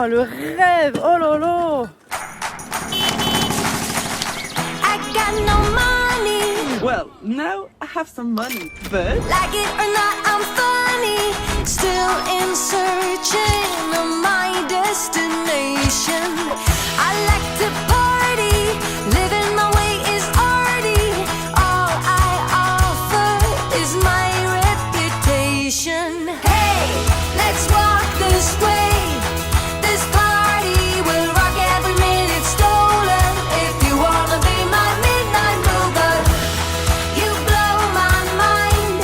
Oh, le rêve. Oh lolo. I got no money. Well, now I have some money, but Like it or not, I'm funny. Still in searching of my destination. I like to party. Living my way is arty. All I offer is my reputation. Hey, let's walk this way. This party will rock every minute stolen. If you wanna be my midnight mover, you blow my mind.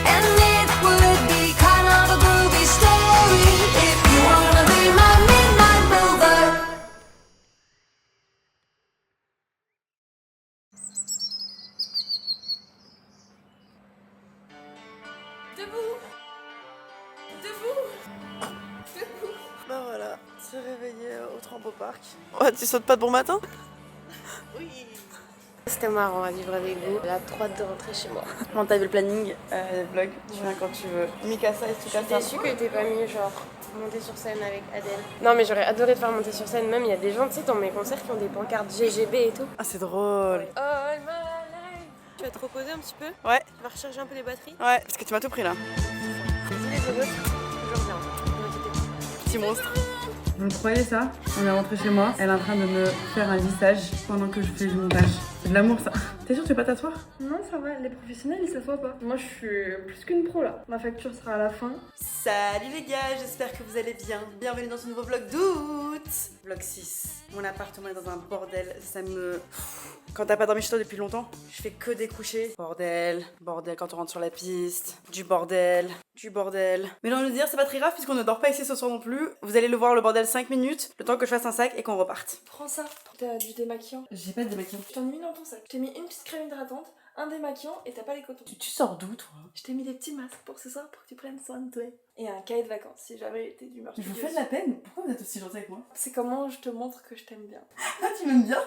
And it would be kind of a groovy story. If you wanna be my midnight mover. Debout. Debout. Debout. bah voilà, c'est réveillé au Trampo Park. Ouais, tu sautes pas de bon matin? Oui. C'était marrant à vivre avec vous. J'ai trop hâte de rentrer chez moi. Comment t'as vu le planning, les vlogs? Tu viens quand tu veux. Mikasa et Je suis Tsukasa. déçue que t'aies pas mis genre monter sur scène avec Adèle. Non mais j'aurais adoré te faire monter sur scène. Même il y a des gens tu sais dans mes concerts qui ont des pancartes GGB et tout. Ah, c'est drôle. All my life. Tu vas te reposer un petit peu? Ouais, Tu vas recharger un peu les batteries? ouais, parce que tu m'as tout pris là. Désolée les autres. Toujours bien. Ne m'inquiétez pas. Petit monstre. Vous croyez ça? On est rentré chez moi, elle est en train de me faire un lissage pendant que je fais du montage. C'est de l'amour ça. T'es sûr que tu veux pas t'asseoir? Non, ça va, les professionnels ils s'assoient pas. Moi je suis plus qu'une pro là. Ma facture sera à la fin. Salut les gars, j'espère que vous allez bien. Bienvenue dans ce nouveau vlog d'août. Vlog 6. Mon appartement est dans un bordel, ça me... Quand t'as pas dormi chez toi depuis longtemps, je fais que découcher. Bordel, bordel quand on rentre sur la piste. Du bordel, du bordel. Mais j'ai envie de dire, c'est pas très grave puisqu'on ne dort pas ici ce soir non plus. Vous allez le voir le bordel 5 minutes, le temps que je fasse un sac et qu'on reparte. Prends ça, t'as du démaquillant. J'ai pas de démaquillant. Je t'en ai mis dans ton sac. Je t'ai mis une petite crème hydratante, un démaquillant et t'as pas les cotons. Tu sors d'où toi? Je t'ai mis des petits masques pour ce soir pour que tu prennes soin de toi. Et un cahier de vacances si jamais t'es d'humeur. Je vous fais de la peine. Pourquoi vous êtes aussi gentil avec moi? C'est comment je te montre que je t'aime bien. Ah, tu m'aimes bien?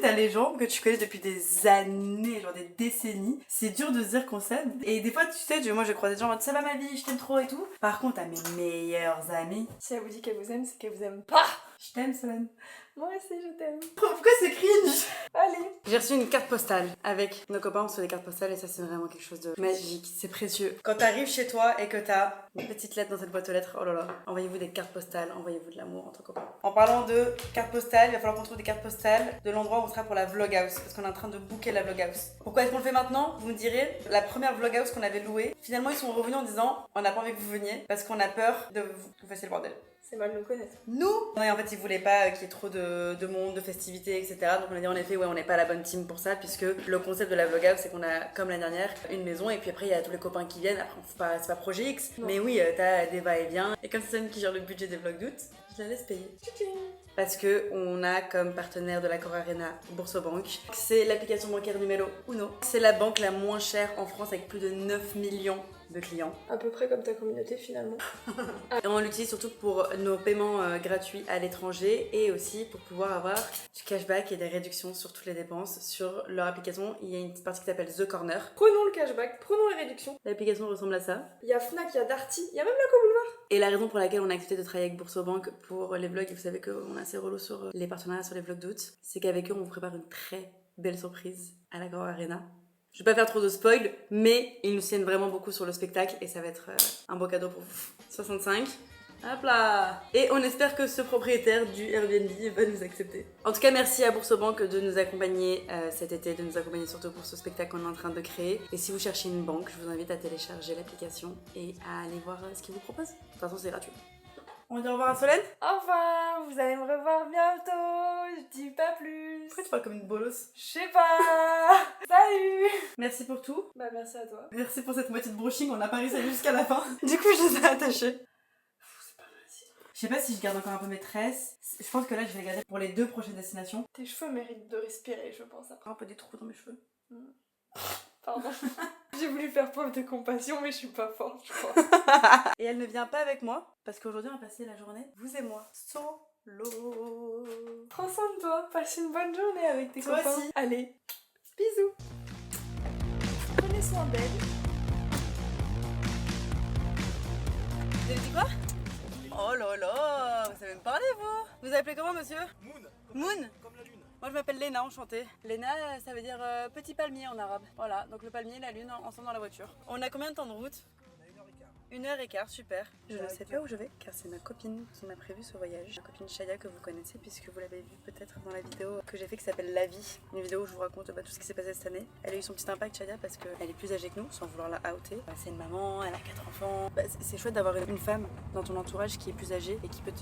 T'as les gens que tu connais depuis des années, genre des décennies. C'est dur de se dire qu'on s'aime. Et des fois, tu sais, moi je croise des gens en mode ça va ma vie, je t'aime trop et tout. Par contre, t'as mes meilleures amies. Si elle vous dit qu'elle vous aime, c'est qu'elle vous aime pas. Je t'aime, Solène. Moi aussi je t'aime. Pourquoi c'est cringe? Allez. J'ai reçu une carte postale avec nos copains, on se fait des cartes postales et ça c'est vraiment quelque chose de magique, c'est précieux. Quand t'arrives chez toi et que t'as une petite lettre dans cette boîte aux lettres, oh là là, envoyez-vous des cartes postales, envoyez-vous de l'amour entre copains. En parlant de cartes postales, il va falloir qu'on trouve des cartes postales de l'endroit où on sera pour la vloghouse parce qu'on est en train de booker la vloghouse. Pourquoi est-ce qu'on le fait maintenant? Vous me direz, la première vloghouse qu'on avait louée, finalement ils sont revenus en disant on n'a pas envie que vous veniez parce qu'on a peur de vous fassiez le bordel. C'est mal nous connaître. Nous ouais, en fait ils voulaient pas qu'il y ait trop de monde, de festivités, etc. Donc on a dit en effet ouais on n'est pas la bonne team pour ça puisque le concept de la vloghouse c'est qu'on a comme l'année dernière une maison et puis après il y a tous les copains qui viennent. Après c'est pas projet X Non. mais oui t'as des va-et-vient et comme c'est celle qui gère le budget des vlogs d'août, je la laisse payer. Parce que on a comme partenaire de l'Accor Arena Boursorama. C'est l'application bancaire numéro uno. C'est la banque la moins chère en France avec plus de 9 millions de clients. À peu près comme ta communauté finalement. Et on l'utilise surtout pour nos paiements gratuits à l'étranger et aussi pour pouvoir avoir du cashback et des réductions sur toutes les dépenses. Sur leur application, il y a une petite partie qui s'appelle The Corner. Prenons le cashback, prenons les réductions. L'application ressemble à ça. Il y a Fnac, il y a Darty, il y a même la Boulevard. Et la raison pour laquelle on a accepté de travailler avec Boursorama pour les vlogs, et vous savez qu'on est assez relou sur les partenariats sur les vlogs d'août, c'est qu'avec eux on vous prépare une très belle surprise à l'Accor Arena. Je vais pas faire trop de spoil, mais ils nous tiennent vraiment beaucoup sur le spectacle et ça va être un beau cadeau pour vous. 65. Hop là! Et on espère que ce propriétaire du Airbnb va nous accepter. En tout cas, merci à Boursorama de nous accompagner cet été, de nous accompagner surtout pour ce spectacle qu'on est en train de créer. Et si vous cherchez une banque, je vous invite à télécharger l'application et à aller voir ce qu'ils vous proposent. De toute façon, c'est gratuit. On dit au revoir à Solène? Au revoir, vous allez me revoir bientôt, je dis pas plus. Pourquoi tu parles comme une bolosse? Je sais pas. Salut. Merci pour tout. Bah merci à toi. Merci pour cette moitié de brushing, on n'a pas réussi jusqu'à la fin. Du coup, je les ai attachés. C'est pas facile. Je sais pas si je garde encore un peu mes tresses. Je pense que là, je vais les garder pour les 2 prochaines destinations. Tes cheveux méritent de respirer, je pense après. Un peu des trous dans mes cheveux. Pardon. J'ai voulu faire preuve de compassion, mais je suis pas forte, je crois. Et elle ne vient pas avec moi parce qu'aujourd'hui, on va passer la journée, vous et moi, solo. Prends soin de toi, passe une bonne journée avec tes Toi copains. aussi. Allez, bisous. Prenez soin d'elle. Vous avez dit quoi? Oh là là, vous savez même pas Parlez-vous. Vous vous appelez comment, monsieur? Moon. Moon. Comme la lune. Moi je m'appelle Léna, enchantée. Léna, ça veut dire petit palmier en arabe. Voilà, donc le palmier et la lune ensemble dans la voiture. On a combien de temps de route? 1h15, super. Je ne sais pas où je vais car c'est ma copine qui m'a prévu ce voyage. Ma copine Chaya que vous connaissez puisque vous l'avez vu peut-être dans la vidéo que j'ai fait qui s'appelle La vie. Une vidéo où je vous raconte tout ce qui s'est passé cette année. Elle a eu son petit impact Chaya parce qu'elle est plus âgée que nous sans vouloir la outer. C'est une maman, elle a 4 enfants. C'est chouette d'avoir une femme dans ton entourage qui est plus âgée et qui peut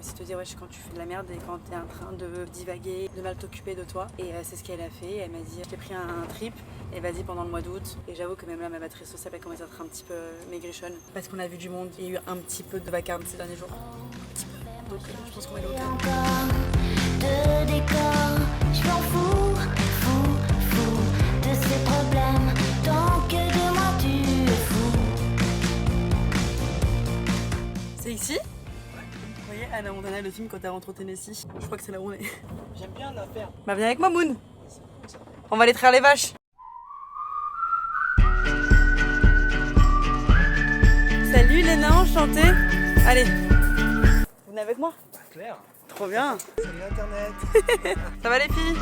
aussi te dire wesh quand tu fais de la merde et quand t'es en train de divaguer, de mal t'occuper de toi. Et c'est ce qu'elle a fait. Elle m'a dit j'ai pris un trip et vas-y pendant le mois d'août. Et j'avoue que même là ma batterie sociale a commencé à être un petit peu maigrichonne parce qu'on a vu du monde. Il y a eu un petit peu de vacarme ces derniers jours. Un petit peu. Donc je pense qu'on va aller au calme. Encore de décor, je m'en fous de ces problèmes. Tant que de moi tu es fou. C'est ici? Vous voyez Anna Montana, le film quand elle rentre au Tennessee. Je crois que c'est là où on est. J'aime bien la ferme. Bah viens avec moi Moon. On va aller traire les vaches. Salut Léna, enchantée. Allez, vous venez avec moi? Bah, Claire. Trop bien. Salut Internet. Ça va les filles?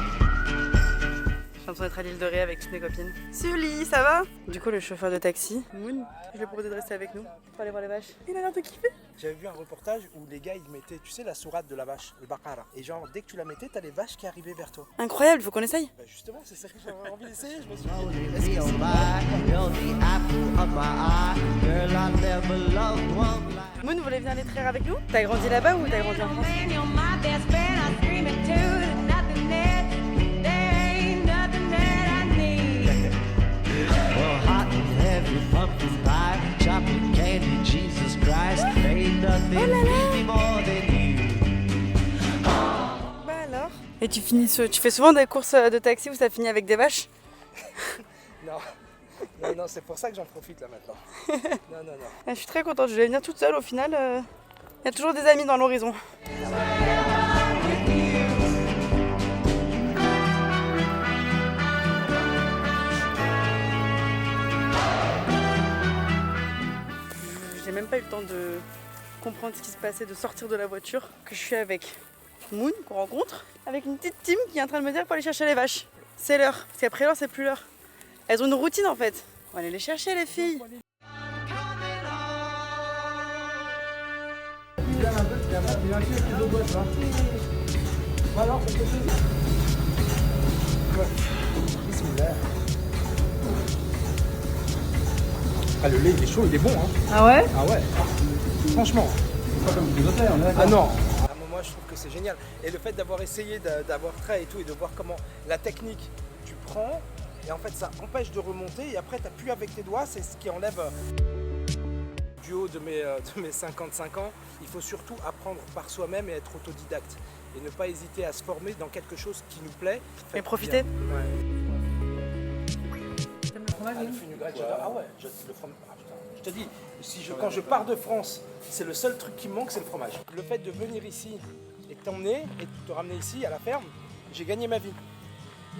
Je suis en train d'être à l'île de Ré avec toutes mes copines. Sully, ça va? Du coup le chauffeur de taxi, Moon, je lui ai proposé de rester avec nous pour aller voir les vaches. Il a l'air de kiffer. J'avais vu un reportage où les gars ils mettaient, tu sais, la sourate de la vache, le baqara. Et genre dès que tu la mettais, t'as les vaches qui arrivaient vers toi. Incroyable, faut qu'on essaye. Bah justement, c'est ça que j'avais envie d'essayer. Je me suis dit, est-ce que c'est... Moon, vous voulez venir les traire avec nous? T'as grandi là-bas ou t'as grandi en France? Well, hot and heavy pumpkin pie, chocolate candy, Jesus Christ, ain't nothing really more than you. Bah alors? Et tu fais souvent des courses de taxi où ça finit avec des vaches? Non, c'est pour ça que j'en profite là maintenant. Non. Je suis très contente, je vais venir toute seule au final. Il y a toujours des amis dans l'horizon. J'ai même pas eu le temps de comprendre ce qui se passait, de sortir de la voiture, que je suis avec Moon, qu'on rencontre, avec une petite team qui est en train de me dire pour aller chercher les vaches. C'est l'heure, parce qu'après l'heure, c'est plus l'heure. Elles ont une routine en fait. On va aller les chercher les filles. Ah le lait il est chaud, il est bon hein. Ah ouais? Ah ouais. Franchement. Pas comme les hôtels, on est d'accord. Ah non. Moi je trouve que c'est génial. Et le fait d'avoir essayé d'avoir trait et tout et de voir comment la technique tu prends et en fait ça empêche de remonter et après tu appuies avec tes doigts, c'est ce qui enlève du haut de mes 55 ans. Il faut surtout apprendre par soi-même et être autodidacte et ne pas hésiter à se former dans quelque chose qui nous plaît. Et profiter. T'aimes le fromage? Le fenugrec, j'adore. Ah ouais, le fromage. Ah, putain. Je te dis, quand je pars de France, c'est le seul truc qui me manque, c'est le fromage. Le fait de venir ici et de t'emmener et de te ramener ici à la ferme, j'ai gagné ma vie.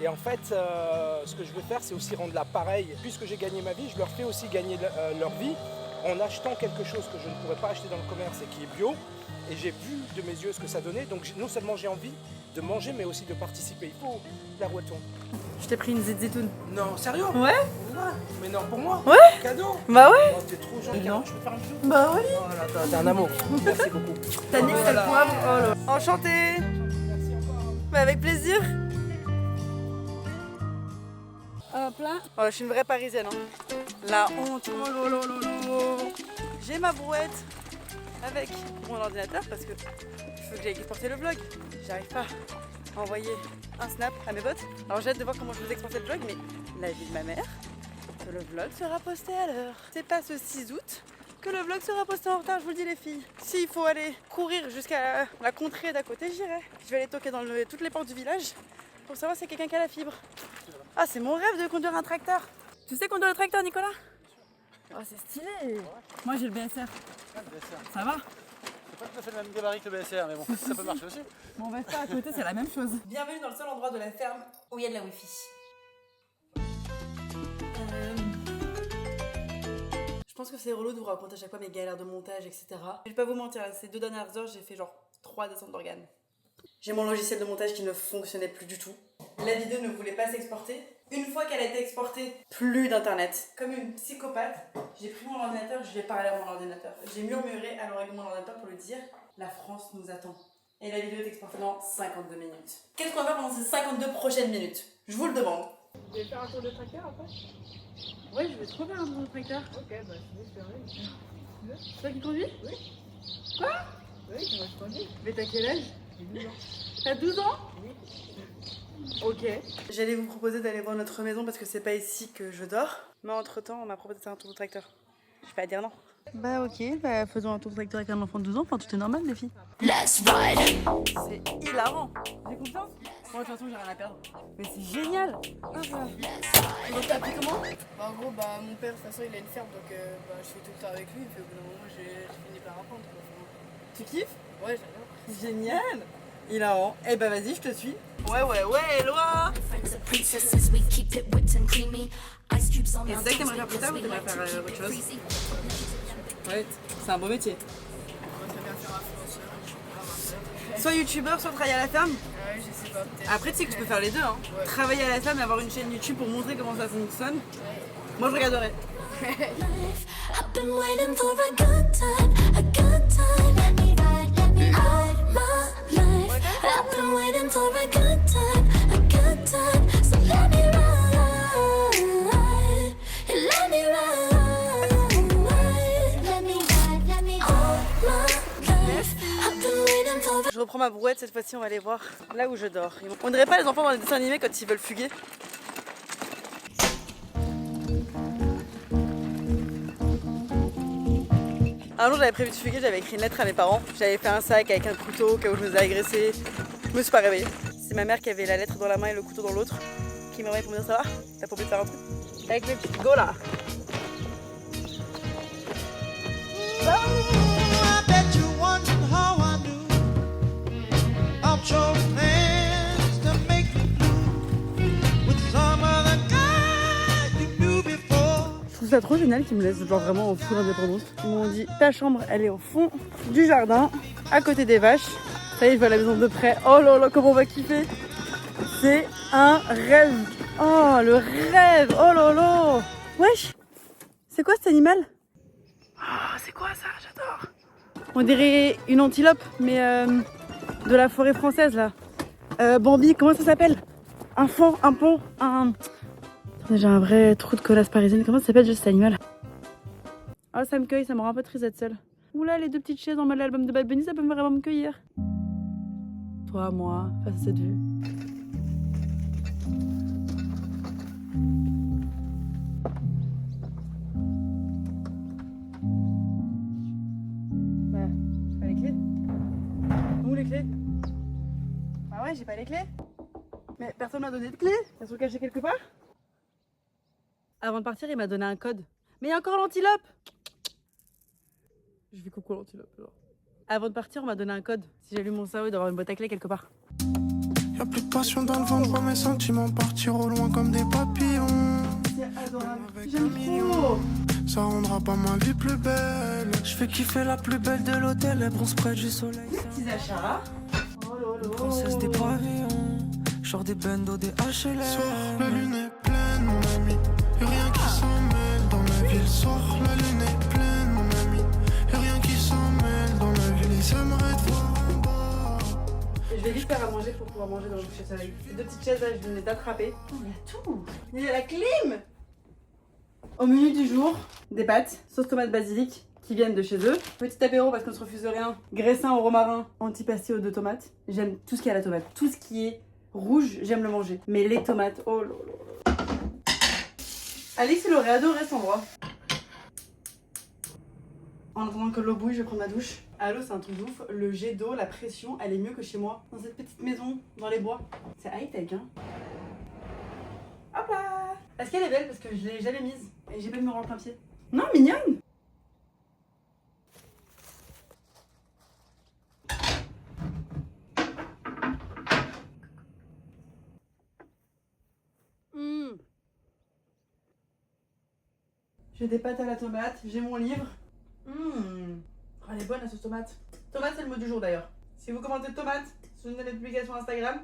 Et en fait, ce que je veux faire, c'est aussi rendre là pareil. Puisque j'ai gagné ma vie, je leur fais aussi gagner leur vie en achetant quelque chose que je ne pourrais pas acheter dans le commerce et qui est bio. Et j'ai vu de mes yeux ce que ça donnait. Donc non seulement j'ai envie de manger, mais aussi de participer. Il faut la roue tourne. Je t'ai pris une zitoune. Non, sérieux? Ouais? Mais non, pour moi? Ouais? Cadeau? Bah ouais? Oh, t'es trop gentil. Non. Je peux faire un bisou? Bah oui. Oh là, t'es un amour. Merci beaucoup. T'as niqué le poivre. Oh là. Enchantée. Merci encore. Bah avec plaisir. Hop là. Oh, je suis une vraie parisienne. Hein. La honte. Oh lolo. J'ai ma brouette avec mon ordinateur parce que il faut que j'aille exporter le vlog. J'arrive pas à envoyer un snap à mes potes. Alors j'ai hâte de voir comment je vais exporter le vlog, mais la vie de ma mère, que le vlog sera posté à l'heure. C'est pas ce 6 août que le vlog sera posté en retard, je vous le dis les filles. S'il faut aller courir jusqu'à la contrée d'à côté, j'irai. Je vais aller toquer dans toutes les portes du village pour savoir si quelqu'un qui a la fibre. Ah, c'est mon rêve de conduire un tracteur. Tu sais conduire le tracteur, Nicolas? Oh, c'est stylé. Moi, j'ai le BSR. Ça va? C'est pas tout à fait le même gabarit que le BSR, mais bon, ça peut marcher aussi. Bon, on va faire à côté, c'est la même chose. Bienvenue dans le seul endroit de la ferme où il y a de la Wi-Fi. Je pense que c'est relou de vous raconter à chaque fois mes galères de montage, etc. Je vais pas vous mentir, ces 2 dernières heures, j'ai fait genre 3 descentes d'organes. J'ai mon logiciel de montage qui ne fonctionnait plus du tout. La vidéo ne voulait pas s'exporter. Une fois qu'elle a été exportée, plus d'internet. Comme une psychopathe, j'ai pris mon ordinateur, je vais parler à mon ordinateur. J'ai murmuré à l'oreille de mon ordinateur pour lui dire « La France nous attend ». Et la vidéo est exportée dans 52 minutes. Qu'est-ce qu'on va faire pendant ces 52 prochaines minutes? Je vous le demande. Vous allez faire un tour de tracteur après? Ouais, je vais trop faire un tour de tracteur. Ok, bah je vais faire. C'est toi qui conduis? Oui. Quoi? Oui, moi je conduis. Mais t'as quel âge? J'ai 12 ans. T'as 12 ans? Oui. Ok. J'allais vous proposer d'aller voir notre maison parce que c'est pas ici que je dors. Mais entre temps, on m'a proposé de faire un tour de tracteur. Je vais pas dire non. Bah ok, bah faisons un tour de tracteur avec un enfant de 12 ans. Enfin, tout est normal, les filles. Let's ride. C'est hilarant. J'ai confiance. Moi, de toute façon, j'ai rien à perdre. Mais c'est génial. Ah, voilà. Donc, t'as appris comment? Bah, en gros, bah, mon père, de toute façon, il a une ferme, donc bah, je fais tout le temps avec lui. Et puis au bout d'un moment, j'ai fini par apprendre. Quoi. Tu kiffes? Ouais, j'adore. Génial. Hilarant. Eh bah vas-y, je te suis. Ouais, Eloi. Princesses, we keep it whipped and creamy. Ice cubes on Et c'est ça que t'aimerais faire plus tard ou t'aimerais faire autre chose? Ouais, c'est un beau métier. Moi, j'aime bien faire influenceur. Soit youtubeur, soit travailler à la ferme. Ouais, je sais pas, peut-être. Après, tu sais que tu peux faire les deux. Hein. Ouais. Travailler à la ferme et avoir une chaîne YouTube pour montrer comment ça fonctionne. Moi, je regarderais. I've been waiting for a good time, a good time. Let me ride my life. I've been waiting for a good time, a good time. So let me ride, let me ride, let me all my life. I've been waiting for Je reprends ma brouette, cette fois-ci, on va aller voir là où je dors. On dirait pas les enfants dans les dessins animés quand ils veulent fuguer. Un jour, j'avais prévu de fuguer, j'avais écrit une lettre à mes parents. J'avais fait un sac avec un couteau au cas où je me faisais agresser. Je me suis pas réveillée. C'est ma mère qui avait la lettre dans la main et le couteau dans l'autre qui m'a envoyé pour me dire ça va? T'as pas oublié de faire un truc? Avec le petit go là. I bet you wondering how I knew I'm chose hands to make you blue with some other guy you knew before. Je trouve ça trop génial qu'ils me laissent genre vraiment en full indépendance. Ils m'ont dit ta chambre elle est au fond du jardin, à côté des vaches. Ça y est, je vois la maison de près. Oh là là, comment on va kiffer. C'est un rêve. Oh le rêve. Oh là là. Wesh. C'est quoi cet animal? Oh, c'est quoi ça? J'adore. On dirait une antilope, mais de la forêt française là. Bambi, comment ça s'appelle? Un faon, un pont, un... J'ai un vrai trou de colasse parisienne. Comment ça s'appelle juste cet animal? Oh, ça me cueille, ça me rend un peu triste d'être seule. Oula, les deux petites chaises en mode l'album de Bad Bunny, ça peut vraiment me cueillir. Toi, moi, face à cette vue. Ouais, j'ai pas les clés. Où les clés? Bah ouais, j'ai pas les clés. Mais personne m'a donné de clés. Elles sont cachées quelque part? Avant de partir, il m'a donné un code. Mais il y a encore l'antilope! Je fais coucou l'antilope alors. Avant de partir, on m'a donné un code. Si j'allume mon cerveau, il doit y avoir une boîte à clés quelque part. Y'a plus de passion dans le vent, je vois mes sentiments partir au loin comme des papillons. C'est adorable. J'aime trop! Ça rendra pas ma vie plus belle. Je fais kiffer la plus belle de l'hôtel, les bronzes près du soleil. Petits achats. Oh lolo. Princesse des pavillons, genre des bendos, des HLM. Soir, la lune est pleine, mon ami. Y'a rien qui s'en mêle dans la ville. Soir, la lune est pleine, mon ami. Y'a rien qui s'en mêle dans la ville. Ils aimeraient te voir en bas. Et je vais vite faire à manger pour pouvoir manger dans le coucher de soleil. Ces deux petites chaises là, je viens de les attraper. Oh, il y a tout! Il y a la clim! Au menu du jour, des pâtes, sauce tomate basilic qui viennent de chez eux. Petit apéro parce qu'on se refuse de rien. Graissin au romarin, antipasti aux 2 tomates. J'aime tout ce qui est à la tomate. Tout ce qui est rouge, j'aime le manger. Mais les tomates, oh là là. Alix, il aurait adoré cet endroit. En attendant que l'eau bouille, je vais prendre ma douche. À l'eau, c'est un truc de ouf. Le jet d'eau, la pression, elle est mieux que chez moi. Dans cette petite maison, dans les bois. C'est high-tech, hein. Hop là! Est-ce qu'elle est belle? Parce que je l'ai jamais mise. Et j'ai pas me rendre plein pied. Non, mignonne! J'ai des pâtes à la tomate, j'ai mon livre. Oh, elle est bonne la sauce tomate. Tomate, c'est le mot du jour d'ailleurs. Si vous commentez tomate sur une de mes publications Instagram,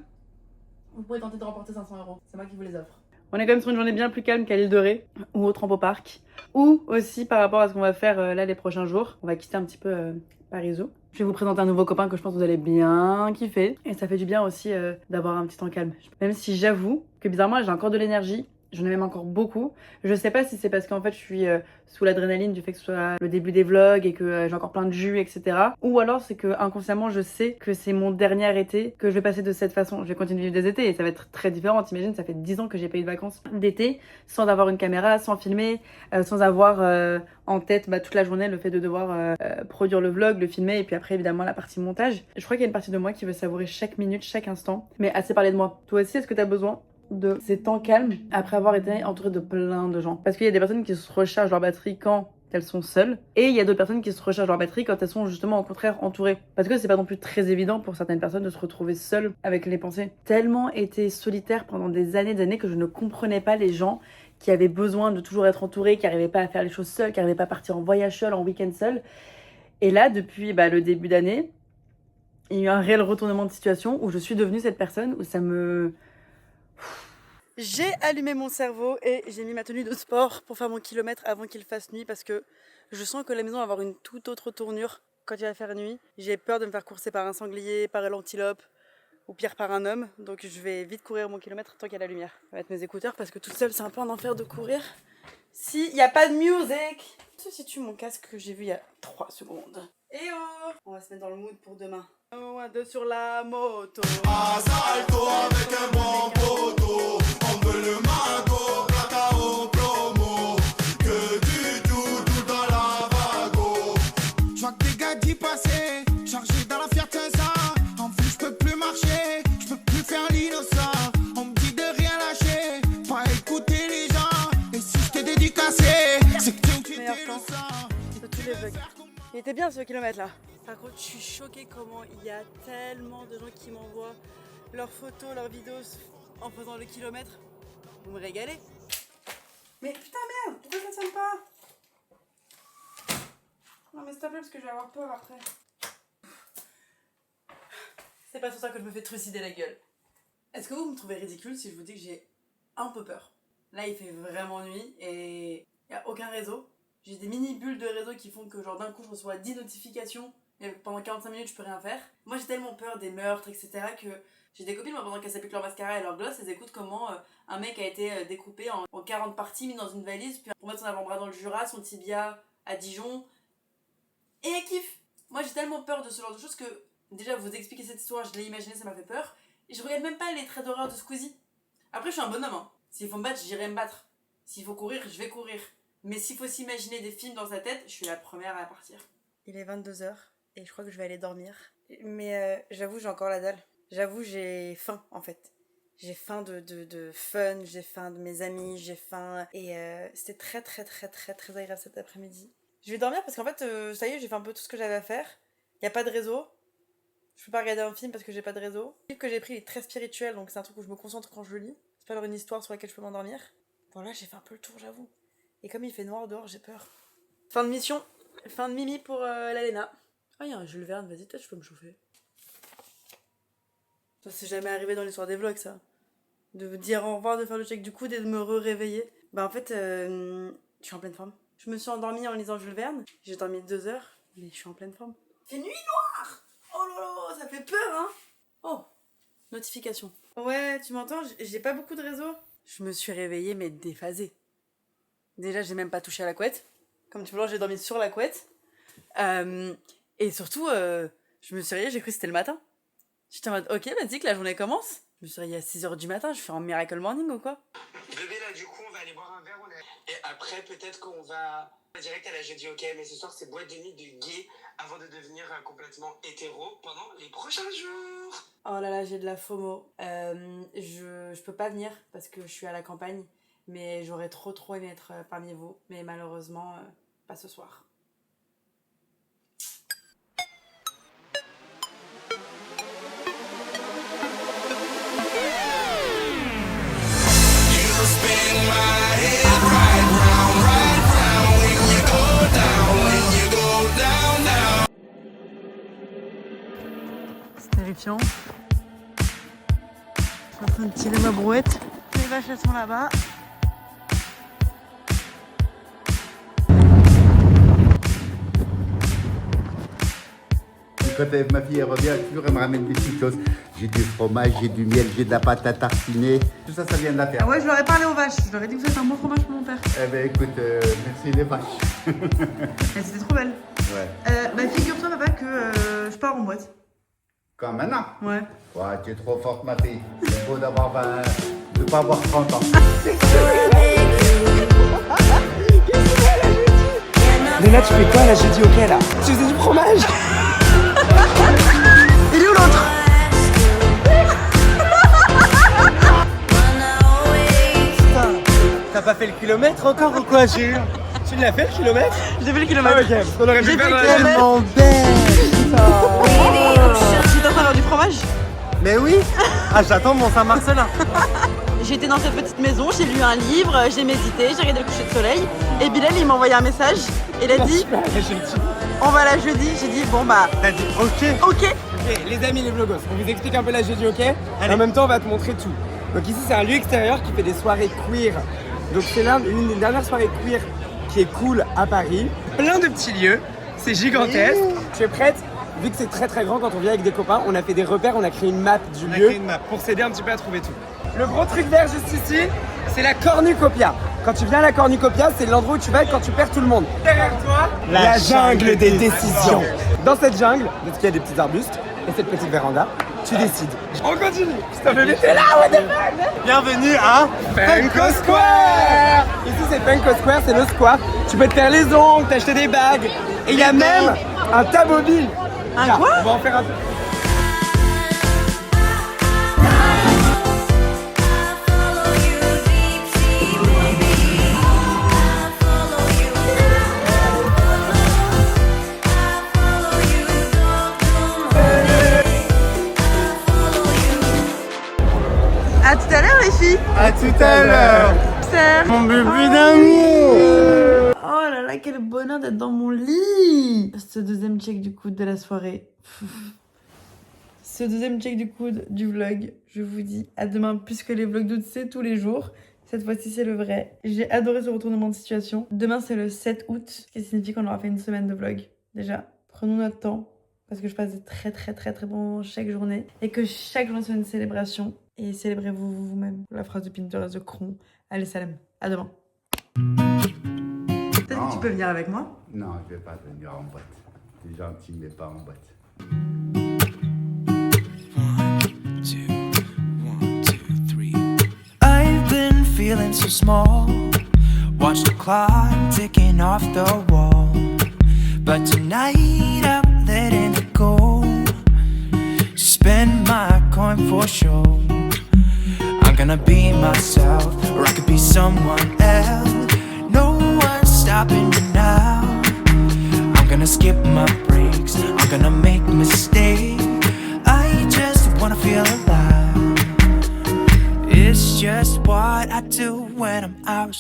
vous pourrez tenter de remporter 500 €. C'est moi qui vous les offre. On est quand même sur une journée bien plus calme qu'à l'île de Ré ou au Trampo Park. Ou aussi par rapport à ce qu'on va faire là les prochains jours. On va quitter un petit peu Parisou. Je vais vous présenter un nouveau copain que je pense que vous allez bien kiffer. Et ça fait du bien aussi d'avoir un petit temps calme. Même si j'avoue que bizarrement j'ai encore de l'énergie. J'en ai même encore beaucoup. Je sais pas si c'est parce qu'en fait je suis sous l'adrénaline du fait que ce soit le début des vlogs et que j'ai encore plein de jus, etc. Ou alors c'est que inconsciemment je sais que c'est mon dernier été, que je vais passer de cette façon. Je vais continuer de vivre des étés et ça va être très différent. T'imagines, ça fait 10 ans que j'ai pas eu de vacances d'été sans avoir une caméra, sans filmer, sans avoir en tête toute la journée le fait de devoir produire le vlog, le filmer et puis après évidemment la partie montage. Je crois qu'il y a une partie de moi qui veut savourer chaque minute, chaque instant. Mais assez parler de moi. Toi aussi, est-ce que t'as besoin de ces temps calmes après avoir été entourée de plein de gens? Parce qu'il y a des personnes qui se rechargent leur batterie quand elles sont seules et il y a d'autres personnes qui se rechargent leur batterie quand elles sont justement au contraire entourées. Parce que c'est pas non plus très évident pour certaines personnes de se retrouver seules avec les pensées. Tellement été solitaire pendant des années que je ne comprenais pas les gens qui avaient besoin de toujours être entourés, qui n'arrivaient pas à faire les choses seuls, qui n'arrivaient pas à partir en voyage seul, en week-end seul. Et là, depuis le début d'année, il y a eu un réel retournement de situation où je suis devenue cette personne où ça me... J'ai allumé mon cerveau et j'ai mis ma tenue de sport pour faire mon kilomètre avant qu'il fasse nuit parce que je sens que la maison va avoir une toute autre tournure quand il va faire nuit. J'ai peur de me faire courser par un sanglier, par l'antilope ou pire par un homme. Donc je vais vite courir mon kilomètre tant qu'il y a la lumière. Je vais mettre mes écouteurs parce que toute seule c'est un peu un enfer de courir. S'il n'y a pas de musique. Se situe mon casque que j'ai vu il y a 3 secondes. Et oh, on va se mettre dans le mood pour demain. 1, 2 sur la moto. Asalto avec un bon poteau. On veut le mago, plata au promo. Que du tout dans la vago. J'vois que des gars d'y passer, chargés dans la Fiat 500. En plus j'peux plus marcher, j'peux plus faire l'innocent. On me dit de rien lâcher, pas écouter les gens. Et si j't'ai dédicacé, c'est que tu Meilleur plan de tous les vlogs. Il était bien ce kilomètre là. Par contre, je suis choquée comment il y a tellement de gens qui m'envoient leurs photos, leurs vidéos en faisant le kilomètre. Vous me régalez. Mais putain merde, pourquoi ça sonne pas? Non mais s'il te plaît parce que je vais avoir peur après. C'est pas sur ça que je me fais trucider la gueule. Est-ce que vous me trouvez ridicule si je vous dis que j'ai un peu peur? Là il fait vraiment nuit et il n'y a aucun réseau. J'ai des mini bulles de réseau qui font que genre d'un coup je reçois 10 notifications et pendant 45 minutes je peux rien faire. Moi j'ai tellement peur des meurtres etc que j'ai des copines moi, pendant qu'elles s'appliquent leur mascara et leur gloss, elles écoutent comment un mec a été découpé en 40 parties, mis dans une valise, puis pour mettre son avant-bras dans le Jura, son tibia à Dijon. Et elles kiffent. Moi j'ai tellement peur de ce genre de choses que déjà vous expliquer cette histoire, je l'ai imaginé, ça m'a fait peur. Et je regarde même pas les traits d'horreur de Squeezie. Après je suis un bonhomme hein. S'il faut me battre, j'irai me battre. S'il faut courir, je vais courir. Mais s'il faut s'imaginer des films dans sa tête, je suis la première à partir. Il est 22h et je crois que je vais aller dormir. Mais j'avoue, j'ai encore la dalle. J'avoue, j'ai faim en fait. J'ai faim de fun, j'ai faim de mes amis, j'ai faim. Et c'était très agréable cet après-midi. Je vais dormir parce qu'en fait, ça y est, j'ai fait un peu tout ce que j'avais à faire. Il n'y a pas de réseau. Je peux pas regarder un film parce que j'ai pas de réseau. Le livre que j'ai pris est très spirituel, donc c'est un truc où je me concentre quand je le lis. C'est pas alors une histoire sur laquelle je peux m'endormir. Voilà, j'ai fait un peu le tour, j'avoue. Et comme il fait noir dehors, j'ai peur. Fin de mission. Fin de mimi pour la Léna. Ah, il y a un Jules Verne, vas-y, peut-être je peux me chauffer. Ça, c'est jamais arrivé dans l'histoire des vlogs, ça. De vous dire au revoir, de faire le check du coude et de me réveiller. Bah, en fait, je suis en pleine forme. Je me suis endormie en lisant Jules Verne. J'ai dormi 2 heures, mais je suis en pleine forme. Il fait nuit noire! Oh là là, ça fait peur, hein! Oh, notification. Ouais, tu m'entends? J'ai pas beaucoup de réseau. Je me suis réveillée, mais déphasée. Déjà, j'ai même pas touché à la couette. Comme tu peux voir, j'ai dormi sur la couette. Et surtout, je me suis réveillée, j'ai cru que c'était le matin. J'étais en mode, ok, vas-y, que la journée commence. Je me suis réveillée à 6h du matin, je fais un miracle morning ou quoi? Bébé, là, du coup, on va aller boire un verre. Et après, peut-être qu'on va direct à la jeudi, ok? Mais ce soir, c'est boîte de nuit de gay avant de devenir complètement hétéro pendant les prochains jours. Oh là là, j'ai de la FOMO. Je peux pas venir parce que je suis à la campagne. Mais j'aurais trop aimé être parmi vous. Mais malheureusement, pas ce soir. terrifiant. Je suis en train de tirer ma brouette. Les vaches, elles sont là-bas. Quand ma fille elle revient, toujours elle me ramène des petites choses. J'ai du fromage, j'ai du miel, j'ai de la pâte à tartiner. Tout ça, ça vient de la ferme. Ah ouais, je leur ai parlé aux vaches. Je leur ai dit que vous êtes un bon fromage pour mon père. Eh ben écoute, merci les vaches. Elles étaient trop belles. Ouais. Bah figure-toi papa que je pars en boîte. Quand maintenant? Ouais. Ouais, tu es trop forte ma fille. C'est beau d'avoir de pas avoir 30 ans. Léna, tu fais quoi là? J'ai dit ok là. Tu faisais du fromage? Il est où l'autre? T'as pas fait le kilomètre encore ou quoi? Tu l'as fait le kilomètre? J'ai fait le kilomètre. Ah ok, on aurait pu faire tellement belle. J'étais en train de faire du fromage. Mais oui. Ah, j'attends mon Saint-Marcelin. J'étais dans cette petite maison, j'ai lu un livre, j'ai médité, j'ai regardé le coucher de soleil. Et Bilal, il m'a envoyé un message. Il a dit on va la jeudi. J'ai dit bon bah. T'as dit ok. Ok. Ok, les amis, les vlogos, on vous explique un peu la jeudi ok. En même temps, on va te montrer tout. Donc ici, c'est un lieu extérieur qui fait des soirées queer. Donc c'est l'une des dernières soirées queer qui est cool à Paris. Plein de petits lieux, c'est gigantesque. Tu es prête? Vu que c'est très très grand quand on vient avec des copains, on a fait des repères, on a créé une map du lieu pour s'aider un petit peu à trouver tout. Le gros truc vert juste ici, c'est la cornucopia. Quand tu viens à la cornucopia, c'est l'endroit où tu vas quand tu perds tout le monde. Derrière toi, la jungle des décisions. Dans cette jungle, parce qu'il y a des petits arbustes et cette petite véranda, tu décides. On continue. Putain, bébé, t'es là, what the fuck? Bienvenue à Funko Square. Ici, c'est Funko Square, c'est le square. Tu peux te faire les ongles, t'acheter des bagues. Et il y a même un tabobile. Un Là, quoi? on va en faire un peu. À tout à l'heure les filles. À tout à l'heure. Serre. Mon bébé d'amour. Oh là là, quel bonheur d'être dans mon lit. Ce deuxième check du coude de la soirée. Ce deuxième check du coude du vlog. Je vous dis à demain, puisque les vlogs d'août c'est tous les jours. Cette fois-ci c'est le vrai. J'ai adoré ce retournement de situation. Demain c'est le 7 août, ce qui signifie qu'on aura fait une semaine de vlog. Déjà, prenons notre temps. Parce que je passe des très bons moments chaque journée. Et que chaque journée soit une célébration. Et célébrez-vous vous-même. La phrase de Pinterest de Cron. Allez, salam. À demain. Peut-être que tu peux venir avec moi? Non, je vais pas venir en boîte. T'es gentil, mais pas en boîte. 1, 2, 3. I've been feeling so small. Watch the clock ticking off the wall. But tonight I'm letting it go. Spend my coin for sure. I'm gonna be myself, or I could be someone else. No one's stopping me now. I'm gonna skip my breaks, I'm gonna make mistakes. I just wanna feel alive. It's just what I do when I'm out.